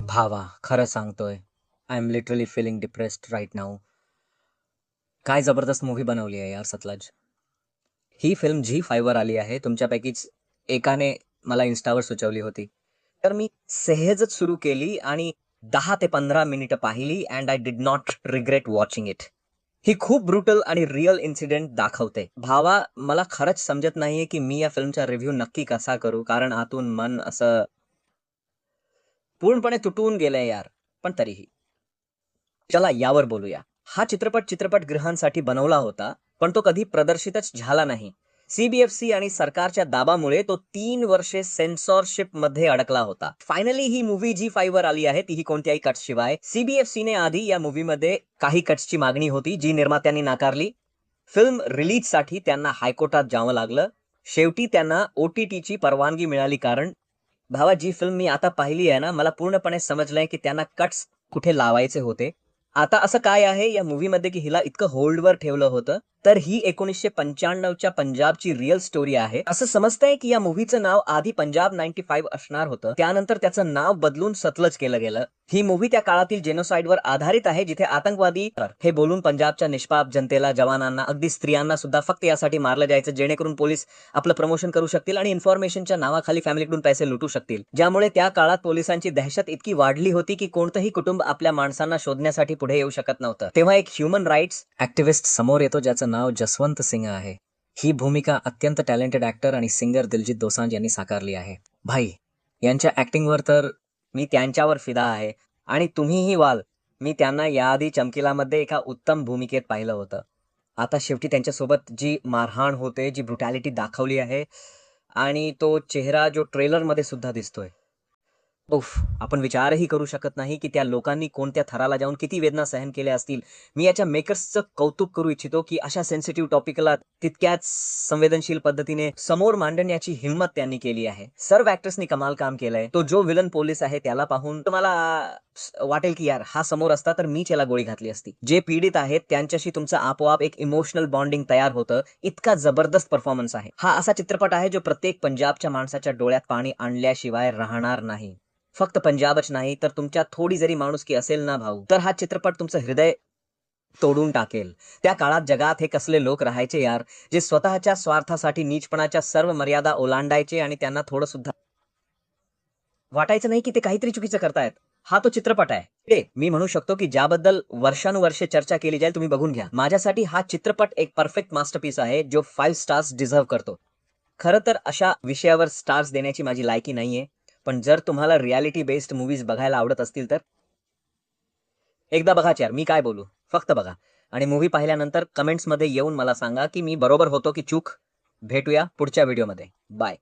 भावा, खरं सांगतोय. I am literally feeling depressed right now. काय जबरदस्त मूव्ही बनवली आहे यार सतलज. ही फिल्म Zee5 वर आली आहे. तुमच्यापैकीच एकाने मला Instaवर सुचवली होती. तर मी सहजच सुरू केली आणि 10 ते 15 मिनिटं पाहिली and I did not regret watching it. ही खूप ब्रुटल आणि रिअल इन्सिडेंट दाखवते. भावा, मला खरंच समजत नाहीये की मी या फिल्मचा रिव्ह्यू नक्की कसा करू, कारण आतून मन असं पूर्णपणे तुटून गेलंय यार. पण तरीही चला यावर बोलूया. हा चित्रपट चित्रपटगृहांसाठी बनवला होता, पण तो कधी प्रदर्शितच झाला नाही. CBFC आणि सरकारच्या दाबामुळे तो 3 वर्षे सेन्सॉरशिपमध्ये अडकला होता. फायनली ही मूव्ही Zee5 वर आली आहे, तीही कोणत्याही कट्सशिवाय. CBFCने आधी या मूव्हीमध्ये काही कट्सची मागणी होती, जी निर्मात्यांनी नाकारली. फिल्म रिलीजसाठी त्यांना हायकोर्टात जावं लागलं. शेवटी त्यांना OTTची परवानगी मिळाली, कारण भावा, जी फिल्म मी आता पाहिली आहे ना, मला पूर्णपणे समजलंय की त्यांना कट्स कुठे लावायचे होते. आता असं काय आहे या मूव्हीमध्ये की हिला इतकं होल्डवर ठेवलं होतं? तर ही 1995च्या पंजाबची रिअल स्टोरी आहे. असं समजतंय की या मूव्हीचं नाव आधी पंजाब 95 असणार होतं. त्यानंतर त्याचं नाव बदलून सतलज केलं गेलं. ही मूव्ही त्या काळातील जेनोसाइडवर आधारित आहे, जिथे आतंकवादी हे बोलून पंजाबच्या निष्पाप जनतेला, जवानांना, अगदी स्त्रियांना सुद्धा फक्त यासाठी मारलं जायचं, जेणेकरून पोलीस आपलं प्रमोशन करू शकतील आणि इन्फॉर्मेशनच्या नावाखाली फॅमिलीकडून पैसे लुटू शकतील. ज्यामुळे त्या काळात पोलिसांची दहशत इतकी वाढली होती की कोणतंही कुटुंब आपल्या माणसांना शोधण्यासाठी पुढे येऊ शकत नव्हतं. तेव्हा एक ह्युमन राईट्स ऍक्टिव्हिस्ट समोर येतो, ज्याचं नाव जसवंत सिंह आहे. ही भूमिका अत्यंत टॅलेंटेड ऍक्टर आणि सिंगर दिलजीत दोसांझ यांनी साकारली आहे. भाई, यांच्या ऍक्टिंगवर तर मी त्यांच्यावर फिदा आहे. आणि तुम्हीही व्हाल. मी त्यांना याआधी चमकीलामध्ये एका उत्तम भूमिकेत पाहिलं होतं. आता शेवटी त्यांच्यासोबत जी मारहाण होते, जी ब्रुटॅलिटी दाखवली आहे आणि तो चेहरा जो ट्रेलरमध्ये सुद्धा दिसतोय. उफ, आपण विचारही करू शकत नाही की त्या लोकांनी कोणत्या थराला जाऊन किती वेदना सहन केल्या असतील. मी याच्या मेकर्सचं कौतुक करू इच्छितो की अशा सेन्सिटिव्ह टॉपिकला तितक्याच संवेदनशील पद्धतीने समोर मांडण्याची हिंमत त्यांनी केली आहे. सर्व ऍक्टर्सनी कमाल काम केलंय. तो जो विलन पोलीस आहे त्याला पाहून तुम्हाला वाटेल की यार, हा समोर असता तर मीच याला गोळी घातली असती. जे पीडित आहेत त्यांच्याशी तुमचं आपोआप एक इमोशनल बॉन्डिंग तयार होतं. इतका जबरदस्त परफॉर्मन्स आहे. हा असा चित्रपट आहे जो प्रत्येक पंजाबच्या माणसाच्या डोळ्यात पाणी आणल्याशिवाय राहणार नाही. फक्त पंजाबच नाही, तर तुमच्यात थोडी जरी माणुसकी असेल ना भाऊ, तर हा चित्रपट तुमचं हृदय तोडून टाकेल. त्या काळात जगात हे कसले लोक राहायचे यार, जे स्वतःच्या स्वार्थासाठी नीचपणाच्या सर्व मर्यादा ओलांडायचे आणि त्यांना थोडं सुद्धा वाटायचं नाही की ते काहीतरी चुकीचं करतायत. हा तो चित्रपट आहे. मी म्हणू शकतो की ज्याबद्दल वर्षानुवर्षे चर्चा केली जाईल, तुम्ही बघून घ्या. माझ्यासाठी हा चित्रपट एक परफेक्ट मास्टरपीस आहे, जो 5 स्टार्स डिझर्व्ह करतो. खरं तर अशा विषयावर स्टार्स देण्याची माझी लायकी नाहीये. पण जर तुम्हाला रिॲलिटी बेस्ड मूव्हीज बघायला आवडत असतील तर एकदा बघाच यार. मी काय बोलू? फक्त बघा. आणि मूव्ही पाहिल्यानंतर कमेंट्समध्ये येऊन मला सांगा की मी बरोबर होतो की चूक. भेटूया पुढच्या व्हिडिओमध्ये. बाय.